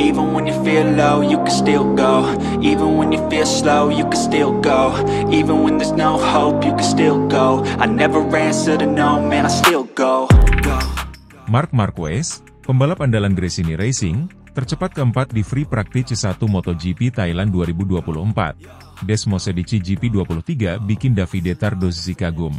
Even when you feel low, you can still go. Even when you feel slow, you can still go. Even when there's no hope, you can still go. I never answer to no, man, I still go. Marc Marquez, pembalap andalan Gresini Racing, tercepat keempat di Free Practice 1 MotoGP Thailand 2024. Desmosedici GP23 bikin Davide Tardozzi kagum.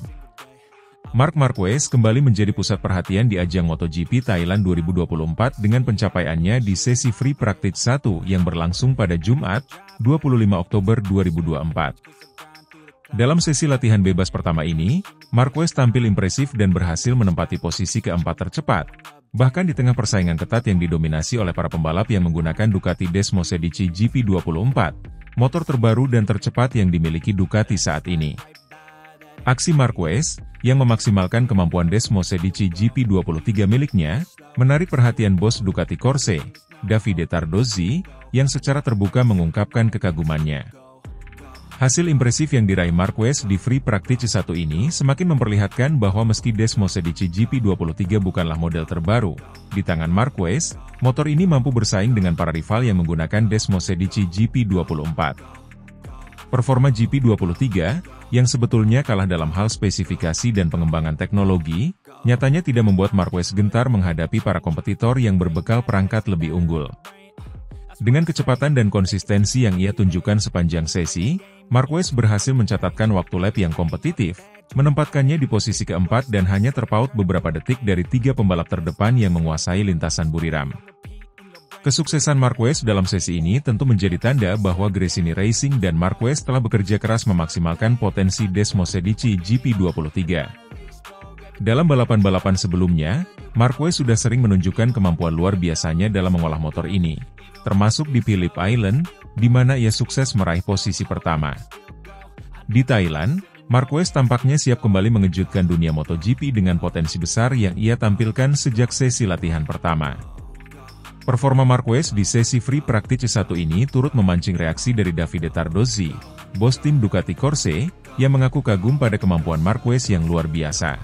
Marc Marquez kembali menjadi pusat perhatian di ajang MotoGP Thailand 2024 dengan pencapaiannya di sesi Free Practice 1 yang berlangsung pada Jumat, 25 Oktober 2024. Dalam sesi latihan bebas pertama ini, Marquez tampil impresif dan berhasil menempati posisi keempat tercepat, bahkan di tengah persaingan ketat yang didominasi oleh para pembalap yang menggunakan Ducati Desmosedici GP24, motor terbaru dan tercepat yang dimiliki Ducati saat ini. Aksi Marquez, yang memaksimalkan kemampuan Desmosedici GP23 miliknya, menarik perhatian bos Ducati Corse, Davide Tardozzi, yang secara terbuka mengungkapkan kekagumannya. Hasil impresif yang diraih Marquez di Free Practice 1 ini semakin memperlihatkan bahwa meski Desmosedici GP23 bukanlah model terbaru, di tangan Marquez, motor ini mampu bersaing dengan para rival yang menggunakan Desmosedici GP24. Performa GP23, yang sebetulnya kalah dalam hal spesifikasi dan pengembangan teknologi, nyatanya tidak membuat Marquez gentar menghadapi para kompetitor yang berbekal perangkat lebih unggul. Dengan kecepatan dan konsistensi yang ia tunjukkan sepanjang sesi, Marquez berhasil mencatatkan waktu lap yang kompetitif, menempatkannya di posisi keempat dan hanya terpaut beberapa detik dari 3 pembalap terdepan yang menguasai lintasan Buriram. Kesuksesan Marquez dalam sesi ini tentu menjadi tanda bahwa Gresini Racing dan Marquez telah bekerja keras memaksimalkan potensi Desmosedici GP23. Dalam balapan-balapan sebelumnya, Marquez sudah sering menunjukkan kemampuan luar biasanya dalam mengolah motor ini, termasuk di Phillip Island, di mana ia sukses meraih posisi pertama. Di Thailand, Marquez tampaknya siap kembali mengejutkan dunia MotoGP dengan potensi besar yang ia tampilkan sejak sesi latihan pertama. Performa Marquez di sesi Free Practice 1 ini turut memancing reaksi dari Davide Tardozzi, bos tim Ducati Corse, yang mengaku kagum pada kemampuan Marquez yang luar biasa.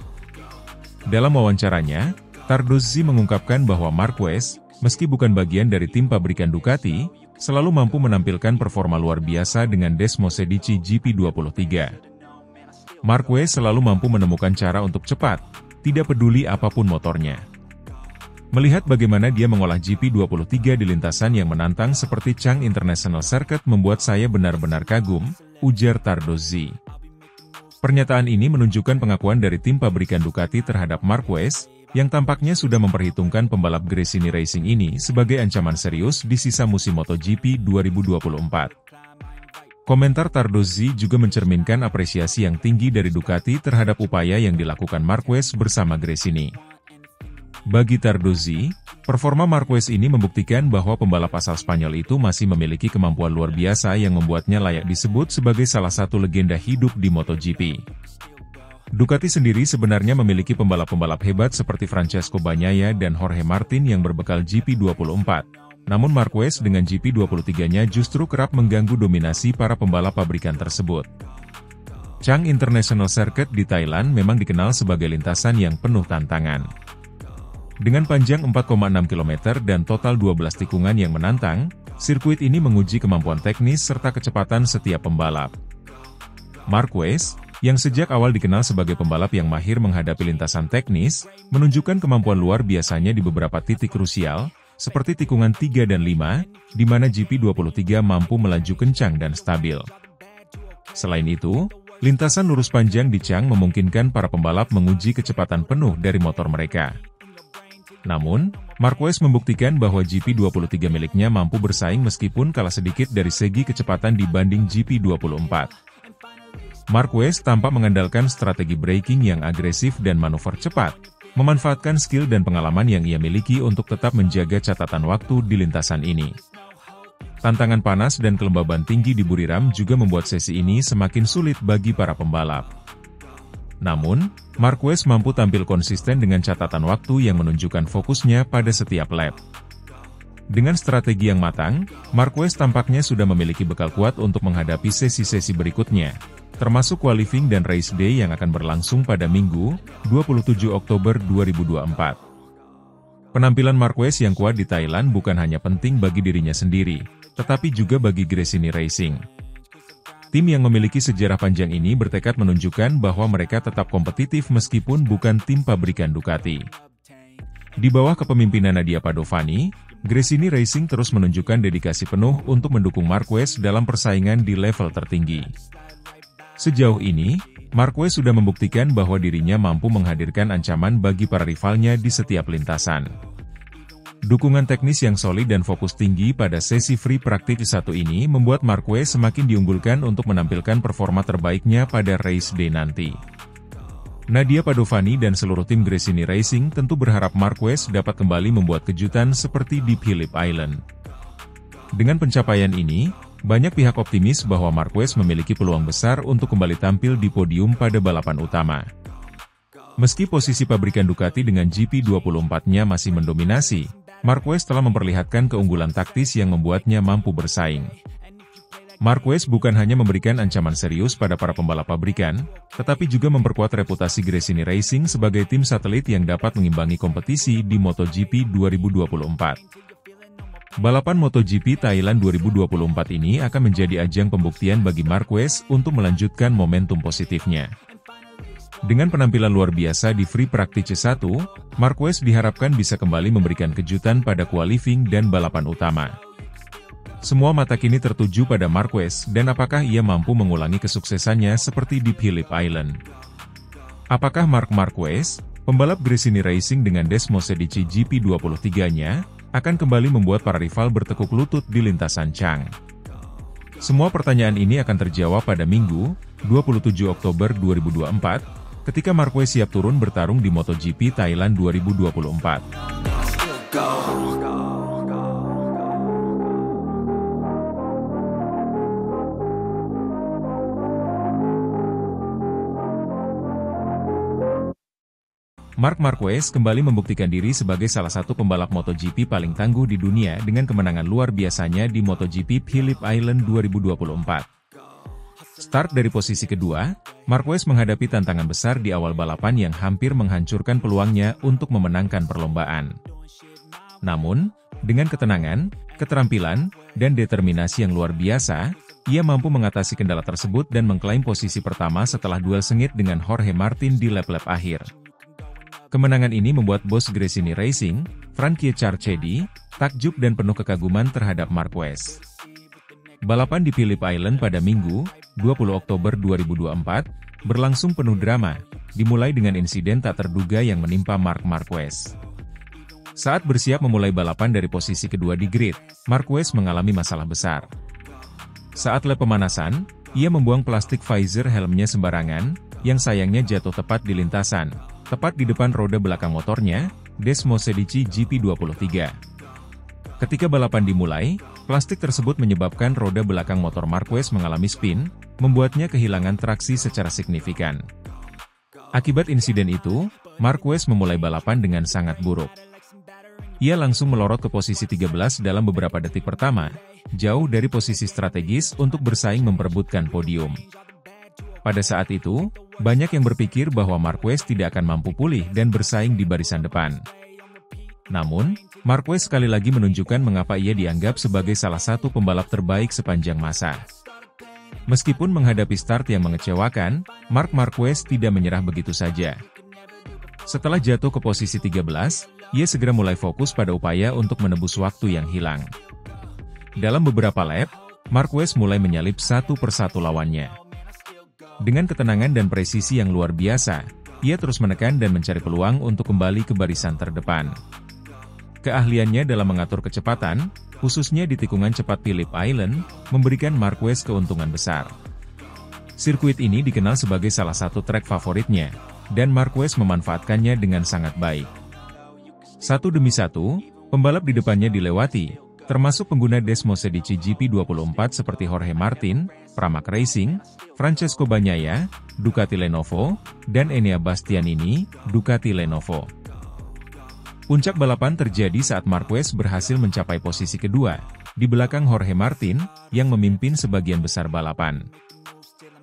Dalam wawancaranya, Tardozzi mengungkapkan bahwa Marquez, meski bukan bagian dari tim pabrikan Ducati, selalu mampu menampilkan performa luar biasa dengan Desmosedici GP23. Marquez selalu mampu menemukan cara untuk cepat, tidak peduli apapun motornya. Melihat bagaimana dia mengolah GP23 di lintasan yang menantang seperti Chang International Circuit membuat saya benar-benar kagum, ujar Tardozzi. Pernyataan ini menunjukkan pengakuan dari tim pabrikan Ducati terhadap Marquez, yang tampaknya sudah memperhitungkan pembalap Gresini Racing ini sebagai ancaman serius di sisa musim MotoGP 2024. Komentar Tardozzi juga mencerminkan apresiasi yang tinggi dari Ducati terhadap upaya yang dilakukan Marquez bersama Gresini. Bagi Tardozzi, performa Marquez ini membuktikan bahwa pembalap asal Spanyol itu masih memiliki kemampuan luar biasa yang membuatnya layak disebut sebagai salah satu legenda hidup di MotoGP. Ducati sendiri sebenarnya memiliki pembalap-pembalap hebat seperti Francesco Bagnaia dan Jorge Martin yang berbekal GP24. Namun Marquez dengan GP23-nya justru kerap mengganggu dominasi para pembalap pabrikan tersebut. Chang International Circuit di Thailand memang dikenal sebagai lintasan yang penuh tantangan. Dengan panjang 4,6 km dan total 12 tikungan yang menantang, sirkuit ini menguji kemampuan teknis serta kecepatan setiap pembalap. Marquez, yang sejak awal dikenal sebagai pembalap yang mahir menghadapi lintasan teknis, menunjukkan kemampuan luar biasanya di beberapa titik krusial, seperti tikungan 3 dan 5, di mana GP23 mampu melaju kencang dan stabil. Selain itu, lintasan lurus panjang di Chang memungkinkan para pembalap menguji kecepatan penuh dari motor mereka. Namun, Marquez membuktikan bahwa GP23 miliknya mampu bersaing meskipun kalah sedikit dari segi kecepatan dibanding GP24. Marquez tampak mengandalkan strategi braking yang agresif dan manuver cepat, memanfaatkan skill dan pengalaman yang ia miliki untuk tetap menjaga catatan waktu di lintasan ini. Tantangan panas dan kelembaban tinggi di Buriram juga membuat sesi ini semakin sulit bagi para pembalap. Namun, Marquez mampu tampil konsisten dengan catatan waktu yang menunjukkan fokusnya pada setiap lap. Dengan strategi yang matang, Marquez tampaknya sudah memiliki bekal kuat untuk menghadapi sesi-sesi berikutnya, termasuk qualifying dan race day yang akan berlangsung pada Minggu, 27 Oktober 2024. Penampilan Marquez yang kuat di Thailand bukan hanya penting bagi dirinya sendiri, tetapi juga bagi Gresini Racing. Tim yang memiliki sejarah panjang ini bertekad menunjukkan bahwa mereka tetap kompetitif meskipun bukan tim pabrikan Ducati. Di bawah kepemimpinan Nadia Padovani, Gresini Racing terus menunjukkan dedikasi penuh untuk mendukung Marquez dalam persaingan di level tertinggi. Sejauh ini, Marquez sudah membuktikan bahwa dirinya mampu menghadirkan ancaman bagi para rivalnya di setiap lintasan. Dukungan teknis yang solid dan fokus tinggi pada sesi free practice 1 ini membuat Marquez semakin diunggulkan untuk menampilkan performa terbaiknya pada race day nanti. Nadia Padovani dan seluruh tim Gresini Racing tentu berharap Marquez dapat kembali membuat kejutan seperti di Phillip Island. Dengan pencapaian ini, banyak pihak optimis bahwa Marquez memiliki peluang besar untuk kembali tampil di podium pada balapan utama. Meski posisi pabrikan Ducati dengan GP24-nya masih mendominasi, Marquez telah memperlihatkan keunggulan taktis yang membuatnya mampu bersaing. Marquez bukan hanya memberikan ancaman serius pada para pembalap pabrikan, tetapi juga memperkuat reputasi Gresini Racing sebagai tim satelit yang dapat mengimbangi kompetisi di MotoGP 2024. Balapan MotoGP Thailand 2024 ini akan menjadi ajang pembuktian bagi Marquez untuk melanjutkan momentum positifnya. Dengan penampilan luar biasa di Free Practice 1, Marquez diharapkan bisa kembali memberikan kejutan pada qualifying dan balapan utama. Semua mata kini tertuju pada Marquez dan apakah ia mampu mengulangi kesuksesannya seperti di Phillip Island. Apakah Marc Marquez, pembalap Gresini Racing dengan Desmosedici GP23-nya, akan kembali membuat para rival bertekuk lutut di lintasan Chang? Semua pertanyaan ini akan terjawab pada Minggu, 27 Oktober 2024, ketika Marquez siap turun bertarung di MotoGP Thailand 2024. Marc Marquez kembali membuktikan diri sebagai salah satu pembalap MotoGP paling tangguh di dunia dengan kemenangan luar biasanya di MotoGP Phillip Island 2024. Start dari posisi kedua, Marquez menghadapi tantangan besar di awal balapan yang hampir menghancurkan peluangnya untuk memenangkan perlombaan. Namun, dengan ketenangan, keterampilan, dan determinasi yang luar biasa, ia mampu mengatasi kendala tersebut dan mengklaim posisi pertama setelah duel sengit dengan Jorge Martin di lap-lap akhir. Kemenangan ini membuat bos Gresini Racing, Frankie Charchedi, takjub dan penuh kekaguman terhadap Marquez. Balapan di Phillip Island pada Minggu, 20 Oktober 2024, berlangsung penuh drama, dimulai dengan insiden tak terduga yang menimpa Marc Marquez. Saat bersiap memulai balapan dari posisi kedua di grid, Marquez mengalami masalah besar. Saat lap pemanasan, ia membuang plastik visor helmnya sembarangan, yang sayangnya jatuh tepat di lintasan, tepat di depan roda belakang motornya, Desmosedici GP23. Ketika balapan dimulai, plastik tersebut menyebabkan roda belakang motor Marquez mengalami spin, membuatnya kehilangan traksi secara signifikan. Akibat insiden itu, Marquez memulai balapan dengan sangat buruk. Ia langsung melorot ke posisi 13 dalam beberapa detik pertama, jauh dari posisi strategis untuk bersaing memperebutkan podium. Pada saat itu, banyak yang berpikir bahwa Marquez tidak akan mampu pulih dan bersaing di barisan depan. Namun, Marquez sekali lagi menunjukkan mengapa ia dianggap sebagai salah satu pembalap terbaik sepanjang masa. Meskipun menghadapi start yang mengecewakan, Marc Marquez tidak menyerah begitu saja. Setelah jatuh ke posisi 13, ia segera mulai fokus pada upaya untuk menebus waktu yang hilang. Dalam beberapa lap, Marquez mulai menyalip satu persatu lawannya. Dengan ketenangan dan presisi yang luar biasa, ia terus menekan dan mencari peluang untuk kembali ke barisan terdepan. Keahliannya dalam mengatur kecepatan, khususnya di tikungan cepat Phillip Island, memberikan Marquez keuntungan besar. Sirkuit ini dikenal sebagai salah satu trek favoritnya, dan Marquez memanfaatkannya dengan sangat baik. Satu demi satu, pembalap di depannya dilewati, termasuk pengguna Desmosedici GP24 seperti Jorge Martin, Pramac Racing, Francesco Bagnaia, Ducati Lenovo, dan Enea Bastianini, Ducati Lenovo. Puncak balapan terjadi saat Marquez berhasil mencapai posisi kedua, di belakang Jorge Martin, yang memimpin sebagian besar balapan.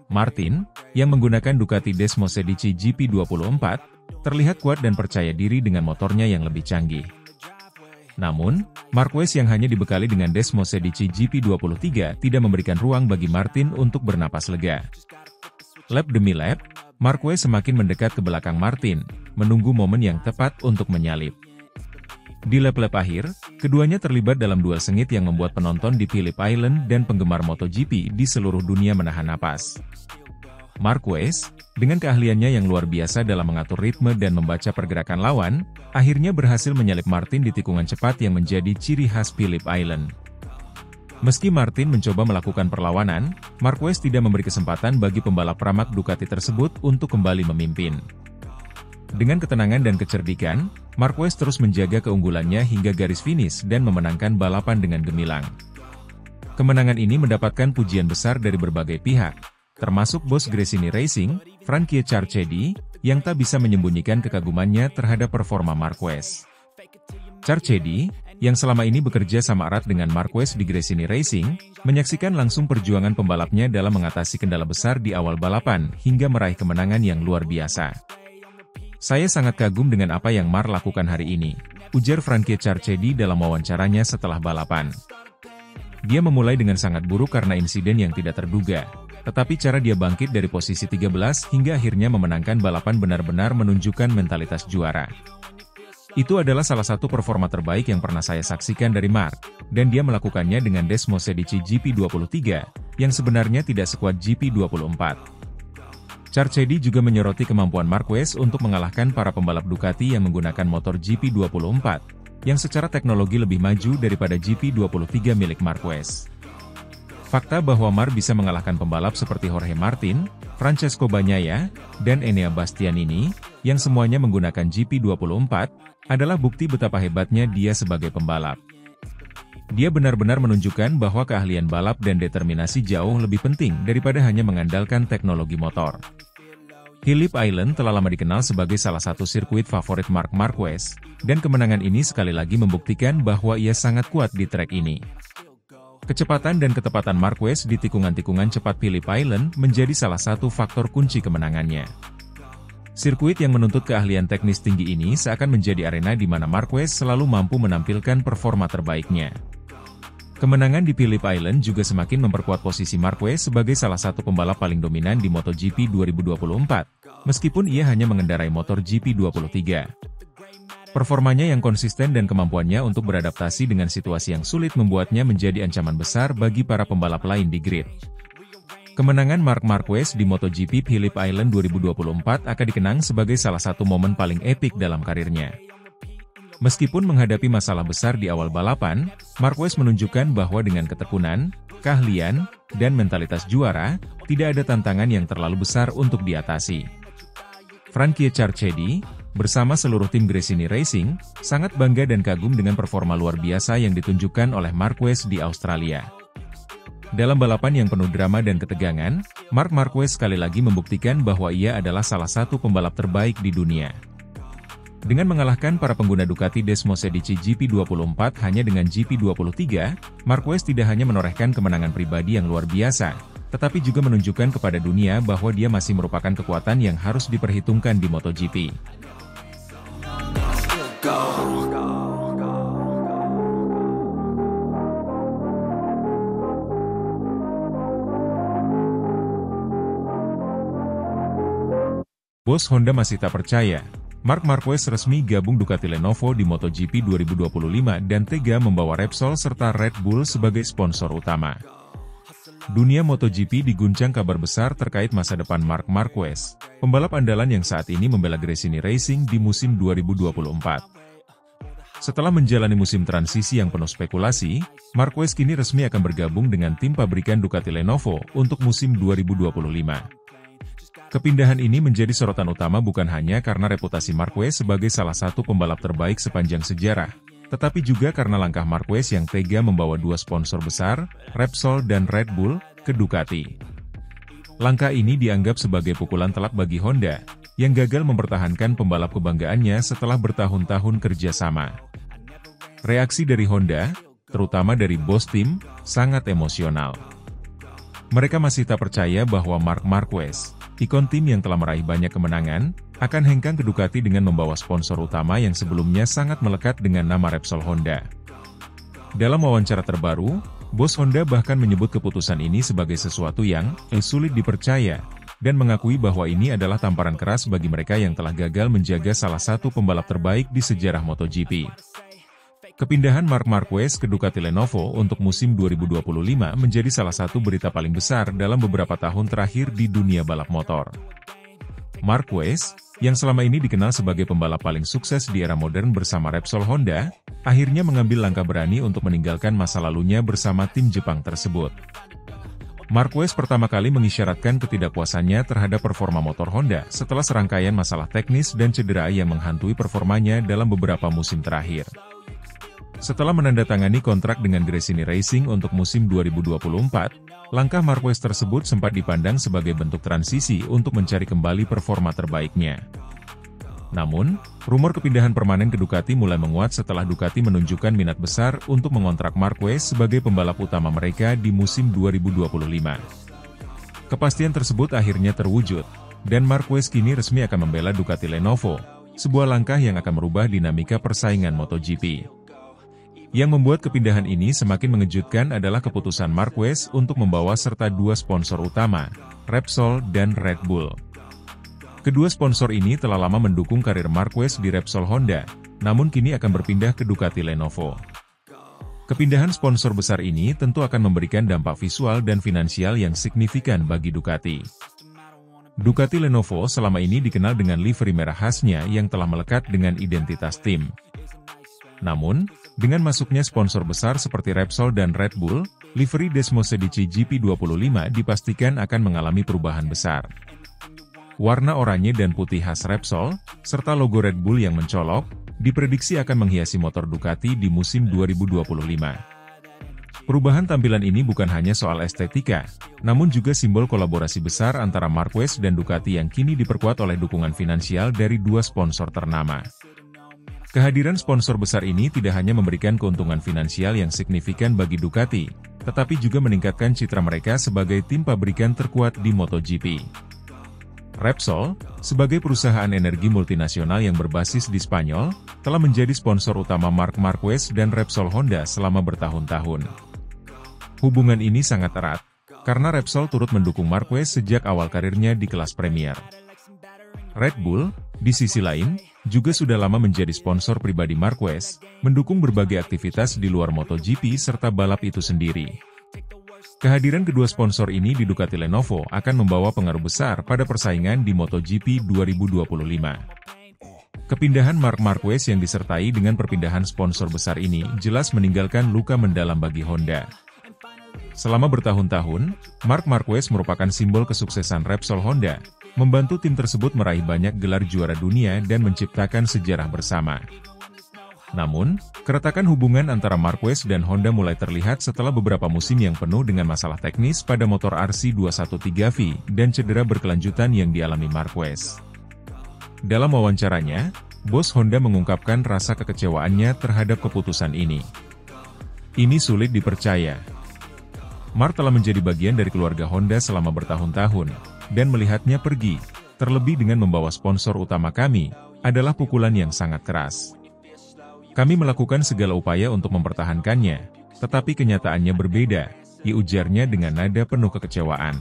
Martin, yang menggunakan Ducati Desmosedici GP24, terlihat kuat dan percaya diri dengan motornya yang lebih canggih. Namun, Marquez yang hanya dibekali dengan Desmosed di GP23 tidak memberikan ruang bagi Martin untuk bernapas lega. Lap demi lap, Marquez semakin mendekat ke belakang Martin, menunggu momen yang tepat untuk menyalip. Di lap-lap akhir, keduanya terlibat dalam duel sengit yang membuat penonton di Phillip Island dan penggemar MotoGP di seluruh dunia menahan napas. Marquez, dengan keahliannya yang luar biasa dalam mengatur ritme dan membaca pergerakan lawan, akhirnya berhasil menyalip Martin di tikungan cepat yang menjadi ciri khas Phillip Island. Meski Martin mencoba melakukan perlawanan, Marquez tidak memberi kesempatan bagi pembalap pramak Ducati tersebut untuk kembali memimpin. Dengan ketenangan dan kecerdikan, Marquez terus menjaga keunggulannya hingga garis finish dan memenangkan balapan dengan gemilang. Kemenangan ini mendapatkan pujian besar dari berbagai pihak, termasuk bos Gresini Racing, Frankie Carchedi, yang tak bisa menyembunyikan kekagumannya terhadap performa Marquez. Carchedi, yang selama ini bekerja sama erat dengan Marquez di Gresini Racing, menyaksikan langsung perjuangan pembalapnya dalam mengatasi kendala besar di awal balapan hingga meraih kemenangan yang luar biasa. "Saya sangat kagum dengan apa yang Mar lakukan hari ini," ujar Frankie Carchedi dalam wawancaranya setelah balapan. "Dia memulai dengan sangat buruk karena insiden yang tidak terduga. Tetapi cara dia bangkit dari posisi 13 hingga akhirnya memenangkan balapan benar-benar menunjukkan mentalitas juara. Itu adalah salah satu performa terbaik yang pernah saya saksikan dari Mark, dan dia melakukannya dengan Desmosed di GP23, yang sebenarnya tidak sekuat GP24. Carchedi juga menyoroti kemampuan Marquez untuk mengalahkan para pembalap Ducati yang menggunakan motor GP24, yang secara teknologi lebih maju daripada GP23 milik Marquez. Fakta bahwa Mar bisa mengalahkan pembalap seperti Jorge Martin, Francesco Bagnaia, dan Enea Bastianini, yang semuanya menggunakan GP24, adalah bukti betapa hebatnya dia sebagai pembalap. Dia benar-benar menunjukkan bahwa keahlian balap dan determinasi jauh lebih penting daripada hanya mengandalkan teknologi motor. Phillip Island telah lama dikenal sebagai salah satu sirkuit favorit Marc Marquez, dan kemenangan ini sekali lagi membuktikan bahwa ia sangat kuat di trek ini. Kecepatan dan ketepatan Marquez di tikungan-tikungan cepat Phillip Island menjadi salah satu faktor kunci kemenangannya. Sirkuit yang menuntut keahlian teknis tinggi ini seakan menjadi arena di mana Marquez selalu mampu menampilkan performa terbaiknya. Kemenangan di Phillip Island juga semakin memperkuat posisi Marquez sebagai salah satu pembalap paling dominan di MotoGP 2024, meskipun ia hanya mengendarai motor GP23. Performanya yang konsisten dan kemampuannya untuk beradaptasi dengan situasi yang sulit membuatnya menjadi ancaman besar bagi para pembalap lain di grid. Kemenangan Marc Marquez di MotoGP Phillip Island 2024 akan dikenang sebagai salah satu momen paling epik dalam karirnya. Meskipun menghadapi masalah besar di awal balapan, Marquez menunjukkan bahwa dengan ketekunan, keahlian, dan mentalitas juara, tidak ada tantangan yang terlalu besar untuk diatasi. Frankie Carchedi, bersama seluruh tim Gresini Racing, sangat bangga dan kagum dengan performa luar biasa yang ditunjukkan oleh Marquez di Australia. Dalam balapan yang penuh drama dan ketegangan, Marc Marquez sekali lagi membuktikan bahwa ia adalah salah satu pembalap terbaik di dunia. Dengan mengalahkan para pengguna Ducati Desmosed di GP24 hanya dengan GP23, Marquez tidak hanya menorehkan kemenangan pribadi yang luar biasa, tetapi juga menunjukkan kepada dunia bahwa dia masih merupakan kekuatan yang harus diperhitungkan di MotoGP. Bos Honda masih tak percaya. Marc Marquez resmi gabung Ducati Lenovo di MotoGP 2025 dan tega membawa Repsol serta Red Bull sebagai sponsor utama. Dunia MotoGP diguncang kabar besar terkait masa depan Marc Marquez, pembalap andalan yang saat ini membela Gresini Racing di musim 2024. Setelah menjalani musim transisi yang penuh spekulasi, Marquez kini resmi akan bergabung dengan tim pabrikan Ducati Lenovo untuk musim 2025. Kepindahan ini menjadi sorotan utama bukan hanya karena reputasi Marquez sebagai salah satu pembalap terbaik sepanjang sejarah, tetapi juga karena langkah Marquez yang tega membawa dua sponsor besar, Repsol dan Red Bull, ke Ducati. Langkah ini dianggap sebagai pukulan telak bagi Honda, yang gagal mempertahankan pembalap kebanggaannya setelah bertahun-tahun kerja sama. Reaksi dari Honda, terutama dari bos tim, sangat emosional. Mereka masih tak percaya bahwa Marc Marquez, ikon tim yang telah meraih banyak kemenangan, akan hengkang ke Ducati dengan membawa sponsor utama yang sebelumnya sangat melekat dengan nama Repsol Honda. Dalam wawancara terbaru, bos Honda bahkan menyebut keputusan ini sebagai sesuatu yang sulit dipercaya, dan mengakui bahwa ini adalah tamparan keras bagi mereka yang telah gagal menjaga salah satu pembalap terbaik di sejarah MotoGP. Kepindahan Marc Marquez ke Ducati Lenovo untuk musim 2025 menjadi salah satu berita paling besar dalam beberapa tahun terakhir di dunia balap motor. Marquez, yang selama ini dikenal sebagai pembalap paling sukses di era modern bersama Repsol Honda, akhirnya mengambil langkah berani untuk meninggalkan masa lalunya bersama tim Jepang tersebut. Marquez pertama kali mengisyaratkan ketidakpuasannya terhadap performa motor Honda setelah serangkaian masalah teknis dan cedera yang menghantui performanya dalam beberapa musim terakhir. Setelah menandatangani kontrak dengan Gresini Racing untuk musim 2024, langkah Marquez tersebut sempat dipandang sebagai bentuk transisi untuk mencari kembali performa terbaiknya. Namun, rumor kepindahan permanen ke Ducati mulai menguat setelah Ducati menunjukkan minat besar untuk mengontrak Marquez sebagai pembalap utama mereka di musim 2025. Kepastian tersebut akhirnya terwujud, dan Marquez kini resmi akan membela Ducati Lenovo, sebuah langkah yang akan merubah dinamika persaingan MotoGP. Yang membuat kepindahan ini semakin mengejutkan adalah keputusan Marquez untuk membawa serta dua sponsor utama, Repsol dan Red Bull. Kedua sponsor ini telah lama mendukung karir Marquez di Repsol Honda, namun kini akan berpindah ke Ducati Lenovo. Kepindahan sponsor besar ini tentu akan memberikan dampak visual dan finansial yang signifikan bagi Ducati. Ducati Lenovo selama ini dikenal dengan livery merah khasnya yang telah melekat dengan identitas tim. Namun, dengan masuknya sponsor besar seperti Repsol dan Red Bull, livery Desmosedici GP25 dipastikan akan mengalami perubahan besar. Warna oranye dan putih khas Repsol, serta logo Red Bull yang mencolok, diprediksi akan menghiasi motor Ducati di musim 2025. Perubahan tampilan ini bukan hanya soal estetika, namun juga simbol kolaborasi besar antara Marquez dan Ducati yang kini diperkuat oleh dukungan finansial dari dua sponsor ternama. Kehadiran sponsor besar ini tidak hanya memberikan keuntungan finansial yang signifikan bagi Ducati, tetapi juga meningkatkan citra mereka sebagai tim pabrikan terkuat di MotoGP. Repsol, sebagai perusahaan energi multinasional yang berbasis di Spanyol, telah menjadi sponsor utama Marc Marquez dan Repsol Honda selama bertahun-tahun. Hubungan ini sangat erat, karena Repsol turut mendukung Marquez sejak awal karirnya di kelas Premier. Red Bull, di sisi lain, juga sudah lama menjadi sponsor pribadi Marquez, mendukung berbagai aktivitas di luar MotoGP serta balap itu sendiri. Kehadiran kedua sponsor ini di Ducati Lenovo akan membawa pengaruh besar pada persaingan di MotoGP 2025. Kepindahan Marc Marquez yang disertai dengan perpindahan sponsor besar ini jelas meninggalkan luka mendalam bagi Honda. Selama bertahun-tahun, Marc Marquez merupakan simbol kesuksesan Repsol Honda, membantu tim tersebut meraih banyak gelar juara dunia dan menciptakan sejarah bersama. Namun, keretakan hubungan antara Marquez dan Honda mulai terlihat setelah beberapa musim yang penuh dengan masalah teknis pada motor RC213V dan cedera berkelanjutan yang dialami Marquez. Dalam wawancaranya, bos Honda mengungkapkan rasa kekecewaannya terhadap keputusan ini. Ini sulit dipercaya. Marc telah menjadi bagian dari keluarga Honda selama bertahun-tahun, dan melihatnya pergi, terlebih dengan membawa sponsor utama kami, adalah pukulan yang sangat keras. Kami melakukan segala upaya untuk mempertahankannya, tetapi kenyataannya berbeda, diujarnya dengan nada penuh kekecewaan.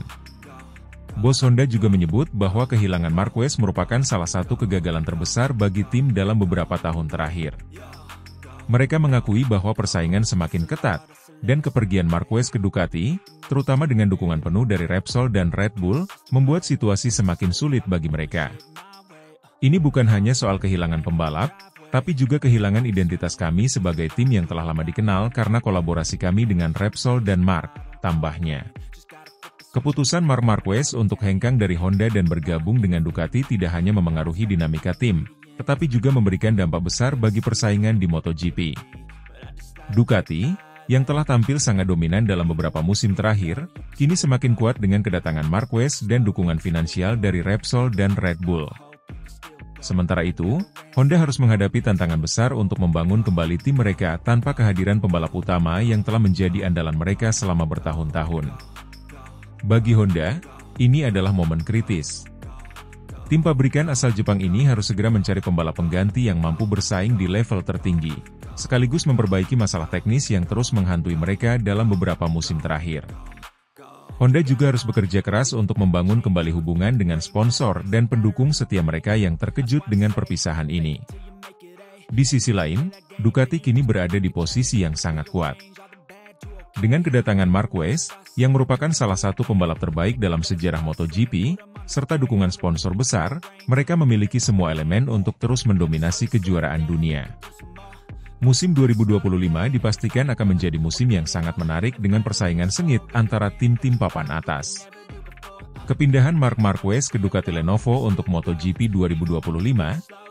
Bos Honda juga menyebut bahwa kehilangan Marquez merupakan salah satu kegagalan terbesar bagi tim dalam beberapa tahun terakhir. Mereka mengakui bahwa persaingan semakin ketat, dan kepergian Marquez ke Ducati, terutama dengan dukungan penuh dari Repsol dan Red Bull, membuat situasi semakin sulit bagi mereka. Ini bukan hanya soal kehilangan pembalap, tapi juga kehilangan identitas kami sebagai tim yang telah lama dikenal karena kolaborasi kami dengan Repsol dan Marc, tambahnya. Keputusan Marc Marquez untuk hengkang dari Honda dan bergabung dengan Ducati tidak hanya memengaruhi dinamika tim, tetapi juga memberikan dampak besar bagi persaingan di MotoGP. Ducati, yang telah tampil sangat dominan dalam beberapa musim terakhir, kini semakin kuat dengan kedatangan Marquez dan dukungan finansial dari Repsol dan Red Bull. Sementara itu, Honda harus menghadapi tantangan besar untuk membangun kembali tim mereka tanpa kehadiran pembalap utama yang telah menjadi andalan mereka selama bertahun-tahun. Bagi Honda, ini adalah momen kritis. Tim pabrikan asal Jepang ini harus segera mencari pembalap pengganti yang mampu bersaing di level tertinggi, sekaligus memperbaiki masalah teknis yang terus menghantui mereka dalam beberapa musim terakhir. Honda juga harus bekerja keras untuk membangun kembali hubungan dengan sponsor dan pendukung setia mereka yang terkejut dengan perpisahan ini. Di sisi lain, Ducati kini berada di posisi yang sangat kuat. Dengan kedatangan Marquez, yang merupakan salah satu pembalap terbaik dalam sejarah MotoGP, serta dukungan sponsor besar, mereka memiliki semua elemen untuk terus mendominasi kejuaraan dunia. Musim 2025 dipastikan akan menjadi musim yang sangat menarik dengan persaingan sengit antara tim-tim papan atas. Kepindahan Marc Marquez ke Ducati Lenovo untuk MotoGP 2025,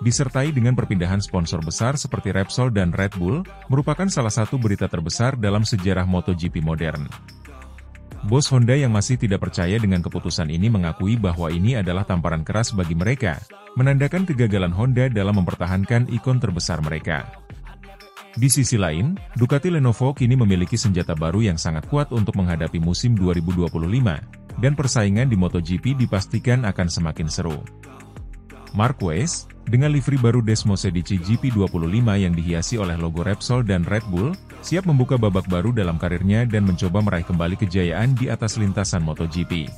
disertai dengan perpindahan sponsor besar seperti Repsol dan Red Bull, merupakan salah satu berita terbesar dalam sejarah MotoGP modern. Bos Honda yang masih tidak percaya dengan keputusan ini mengakui bahwa ini adalah tamparan keras bagi mereka, menandakan kegagalan Honda dalam mempertahankan ikon terbesar mereka. Di sisi lain, Ducati Lenovo kini memiliki senjata baru yang sangat kuat untuk menghadapi musim 2025, dan persaingan di MotoGP dipastikan akan semakin seru. Marquez, dengan livery baru Desmosedici GP25 yang dihiasi oleh logo Repsol dan Red Bull, siap membuka babak baru dalam karirnya dan mencoba meraih kembali kejayaan di atas lintasan MotoGP.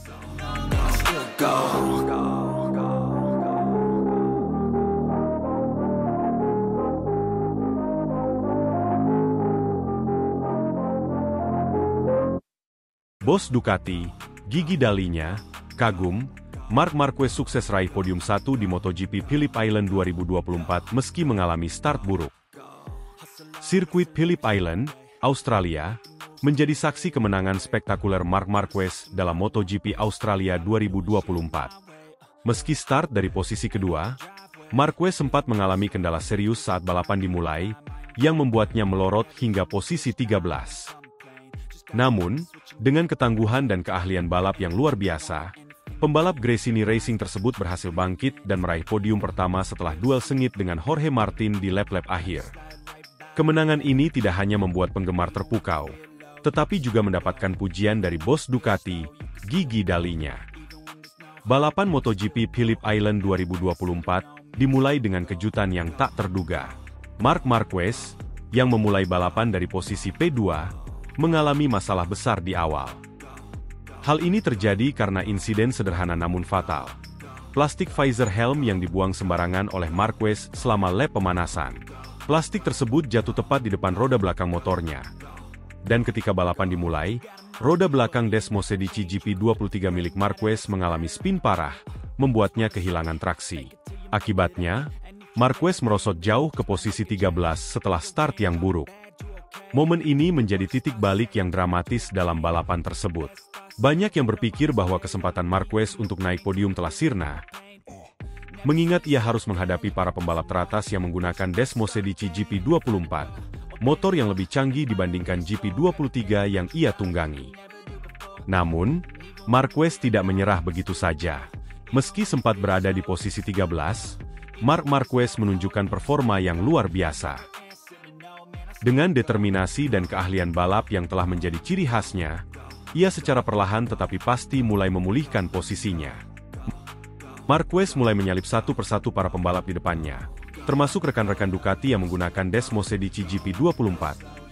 Bos Ducati, Gigi Dalinya, kagum, Marc Marquez sukses raih podium 1 di MotoGP Phillip Island 2024 meski mengalami start buruk. Sirkuit Phillip Island, Australia, menjadi saksi kemenangan spektakuler Marc Marquez dalam MotoGP Australia 2024. Meski start dari posisi kedua, Marquez sempat mengalami kendala serius saat balapan dimulai, yang membuatnya melorot hingga posisi 13. Namun, dengan ketangguhan dan keahlian balap yang luar biasa, pembalap Gresini Racing tersebut berhasil bangkit dan meraih podium pertama setelah duel sengit dengan Jorge Martin di lap-lap akhir. Kemenangan ini tidak hanya membuat penggemar terpukau, tetapi juga mendapatkan pujian dari bos Ducati, Gigi Dalinya. Balapan MotoGP Phillip Island 2024 dimulai dengan kejutan yang tak terduga. Marc Marquez, yang memulai balapan dari posisi P2, mengalami masalah besar di awal. Hal ini terjadi karena insiden sederhana namun fatal. Plastik visor helm yang dibuang sembarangan oleh Marquez selama lap pemanasan. Plastik tersebut jatuh tepat di depan roda belakang motornya. Dan ketika balapan dimulai, roda belakang Desmosedici GP23 milik Marquez mengalami spin parah, membuatnya kehilangan traksi. Akibatnya, Marquez merosot jauh ke posisi 13 setelah start yang buruk. Momen ini menjadi titik balik yang dramatis dalam balapan tersebut. Banyak yang berpikir bahwa kesempatan Marquez untuk naik podium telah sirna, mengingat ia harus menghadapi para pembalap teratas yang menggunakan Desmosedici GP24, motor yang lebih canggih dibandingkan GP23 yang ia tunggangi. Namun, Marquez tidak menyerah begitu saja. Meski sempat berada di posisi 13, Marc Marquez menunjukkan performa yang luar biasa. Dengan determinasi dan keahlian balap yang telah menjadi ciri khasnya, ia secara perlahan tetapi pasti mulai memulihkan posisinya. Marquez mulai menyalip satu persatu para pembalap di depannya, termasuk rekan-rekan Ducati yang menggunakan Desmosedici GP24,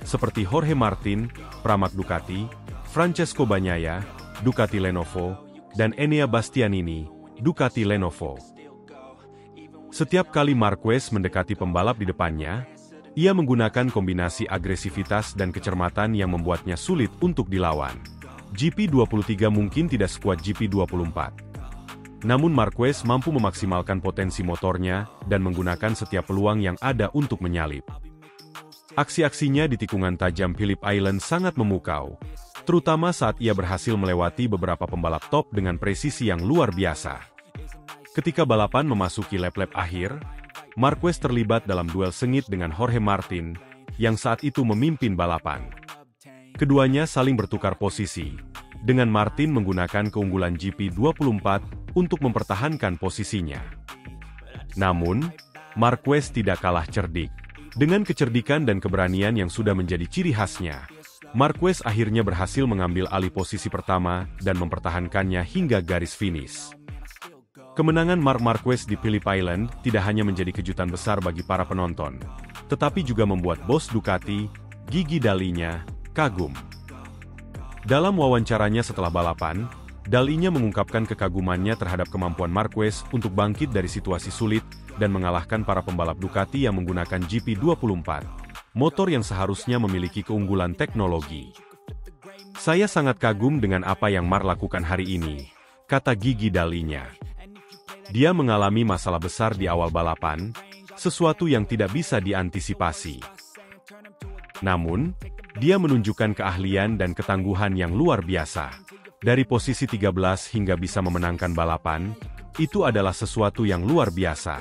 seperti Jorge Martin, Pramac Ducati, Francesco Bagnaia, Ducati Lenovo, dan Enea Bastianini, Ducati Lenovo. Setiap kali Marquez mendekati pembalap di depannya, ia menggunakan kombinasi agresivitas dan kecermatan yang membuatnya sulit untuk dilawan. GP23 mungkin tidak sekuat GP24. Namun Marquez mampu memaksimalkan potensi motornya dan menggunakan setiap peluang yang ada untuk menyalip. Aksi-aksinya di tikungan tajam Phillip Island sangat memukau, terutama saat ia berhasil melewati beberapa pembalap top dengan presisi yang luar biasa. Ketika balapan memasuki lap-lap akhir, Marquez terlibat dalam duel sengit dengan Jorge Martin, yang saat itu memimpin balapan. Keduanya saling bertukar posisi, dengan Martin menggunakan keunggulan GP24 untuk mempertahankan posisinya. Namun, Marquez tidak kalah cerdik. Dengan kecerdikan dan keberanian yang sudah menjadi ciri khasnya, Marquez akhirnya berhasil mengambil alih posisi pertama dan mempertahankannya hingga garis finish. Kemenangan Marc Marquez di Phillip Island tidak hanya menjadi kejutan besar bagi para penonton, tetapi juga membuat bos Ducati, Gigi Dall'Igna, kagum. Dalam wawancaranya setelah balapan, Dall'Igna mengungkapkan kekagumannya terhadap kemampuan Marquez untuk bangkit dari situasi sulit dan mengalahkan para pembalap Ducati yang menggunakan GP24, motor yang seharusnya memiliki keunggulan teknologi. "Saya sangat kagum dengan apa yang Marc lakukan hari ini," kata Gigi Dall'Igna. "Dia mengalami masalah besar di awal balapan, sesuatu yang tidak bisa diantisipasi. Namun, dia menunjukkan keahlian dan ketangguhan yang luar biasa. Dari posisi 13 hingga bisa memenangkan balapan, itu adalah sesuatu yang luar biasa."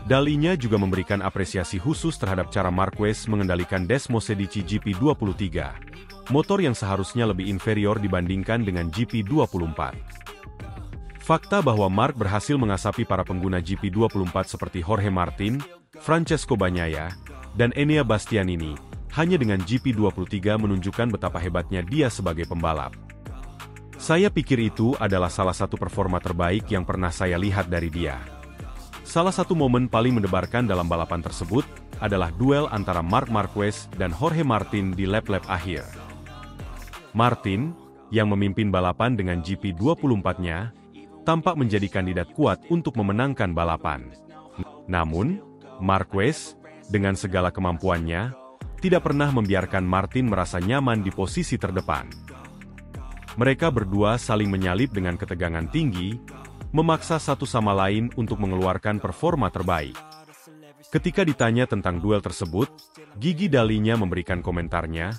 Dall'Igna juga memberikan apresiasi khusus terhadap cara Marquez mengendalikan Desmosedici GP23, motor yang seharusnya lebih inferior dibandingkan dengan GP24. Fakta bahwa Marc berhasil mengasapi para pengguna GP24 seperti Jorge Martin, Francesco Bagnaia, dan Enea Bastianini hanya dengan GP23 menunjukkan betapa hebatnya dia sebagai pembalap. "Saya pikir itu adalah salah satu performa terbaik yang pernah saya lihat dari dia." Salah satu momen paling mendebarkan dalam balapan tersebut adalah duel antara Marc Marquez dan Jorge Martin di lap-lap akhir. Martin, yang memimpin balapan dengan GP24-nya, tampak menjadi kandidat kuat untuk memenangkan balapan. Namun, Marquez, dengan segala kemampuannya, tidak pernah membiarkan Martin merasa nyaman di posisi terdepan. Mereka berdua saling menyalip dengan ketegangan tinggi, memaksa satu sama lain untuk mengeluarkan performa terbaik. Ketika ditanya tentang duel tersebut, Gigi Dall'Igna memberikan komentarnya,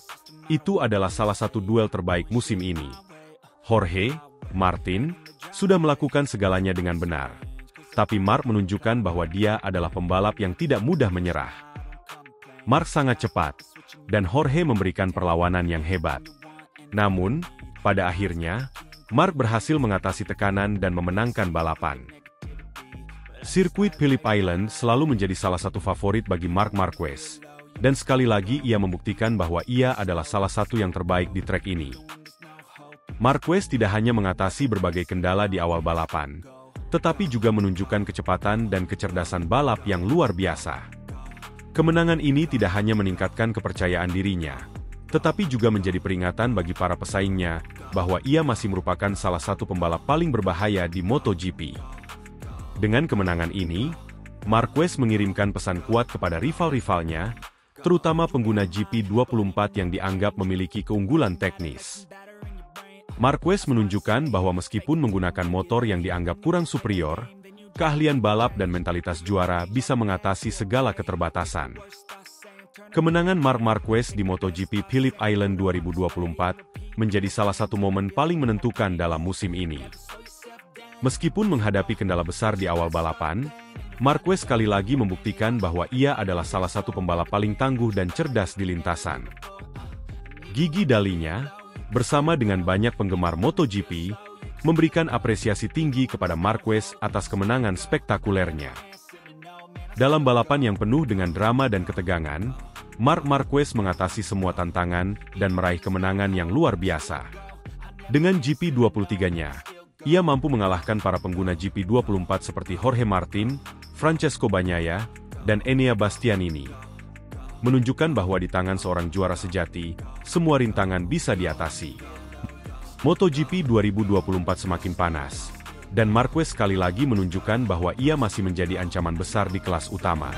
"Itu adalah salah satu duel terbaik musim ini. Jorge Martin sudah melakukan segalanya dengan benar. Tapi Marc menunjukkan bahwa dia adalah pembalap yang tidak mudah menyerah. Marc sangat cepat, dan Jorge memberikan perlawanan yang hebat. Namun, pada akhirnya, Marc berhasil mengatasi tekanan dan memenangkan balapan." Sirkuit Phillip Island selalu menjadi salah satu favorit bagi Marc Marquez, dan sekali lagi ia membuktikan bahwa ia adalah salah satu yang terbaik di trek ini. Marquez tidak hanya mengatasi berbagai kendala di awal balapan, tetapi juga menunjukkan kecepatan dan kecerdasan balap yang luar biasa. Kemenangan ini tidak hanya meningkatkan kepercayaan dirinya, tetapi juga menjadi peringatan bagi para pesaingnya bahwa ia masih merupakan salah satu pembalap paling berbahaya di MotoGP. Dengan kemenangan ini, Marquez mengirimkan pesan kuat kepada rival-rivalnya, terutama pengguna GP24 yang dianggap memiliki keunggulan teknis. Marquez menunjukkan bahwa meskipun menggunakan motor yang dianggap kurang superior, keahlian balap dan mentalitas juara bisa mengatasi segala keterbatasan. Kemenangan Marc Marquez di MotoGP Phillip Island 2024 menjadi salah satu momen paling menentukan dalam musim ini. Meskipun menghadapi kendala besar di awal balapan, Marquez sekali lagi membuktikan bahwa ia adalah salah satu pembalap paling tangguh dan cerdas di lintasan. Gigi Dall'Igna, bersama dengan banyak penggemar MotoGP, memberikan apresiasi tinggi kepada Marquez atas kemenangan spektakulernya. Dalam balapan yang penuh dengan drama dan ketegangan, Marc Marquez mengatasi semua tantangan dan meraih kemenangan yang luar biasa. Dengan GP23-nya, ia mampu mengalahkan para pengguna GP24 seperti Jorge Martin, Francesco Bagnaia, dan Enea Bastianini. Menunjukkan bahwa di tangan seorang juara sejati, semua rintangan bisa diatasi. MotoGP 2024 semakin panas, dan Marquez sekali lagi menunjukkan bahwa ia masih menjadi ancaman besar di kelas utama.